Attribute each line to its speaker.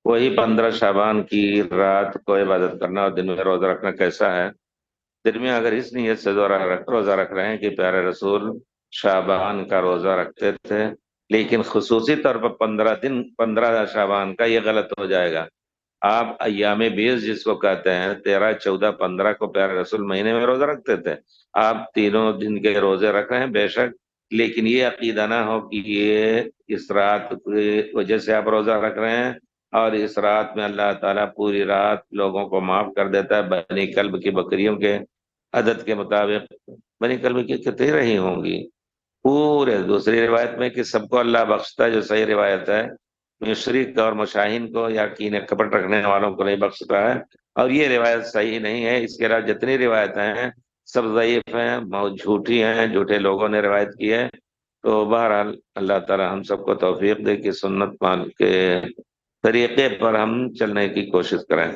Speaker 1: وہی 15 شعبان کی رات کو عبادت کرنا اور دن میں روزہ رکھنا کیسا ہے؟ دن میں اگر اس نیت سے روزہ رکھ رہے ہیں کہ پیارے رسول شعبان کا روزہ رکھتے تھے، لیکن خصوصی طور پر 15 دن 15 شعبان کا یہ غلط ہو جائے گا۔ آپ ایام بیس جس کو کہتے ہیں 13 14 15 کو پیارے رسول مہینے میں روزہ رکھتے تھے، آپ تینوں دن کے روزے رکھ رہے ہیں بے شک، لیکن یہ عقیدہ نہ ہو کہ یہ اس رات کی وجہ سے آپ روزہ رکھ رہے ہیں، اور اس رات میں اللہ تعالیٰ پوری رات لوگوں کو معاف کر دیتا ہے۔ بنی کلب کی بکریوں کے عدد کے مطابق بنی کلب کی کتنی رہی ہوں گی پورے، دوسری روایت میں کہ سب کو اللہ بخشتا ہے، جو صحیح روایت ہے، مشرک اور مشاہین کو یا کینے کپٹ رکھنے والوں کو نہیں بخشتا ہے، اور یہ روایت صحیح نہیں ہے۔ اس کے علاوہ جتنی روایتیں ہیں سب ضعیف ہیں، بہت جھوٹی ہیں، جھوٹے لوگوں نے روایت کی ہے۔ تو بہرحال اللہ تعالی ہم سب کو توفیق دے کہ سنت مان کے طریقے پر ہم چلنے کی کوشش کریں۔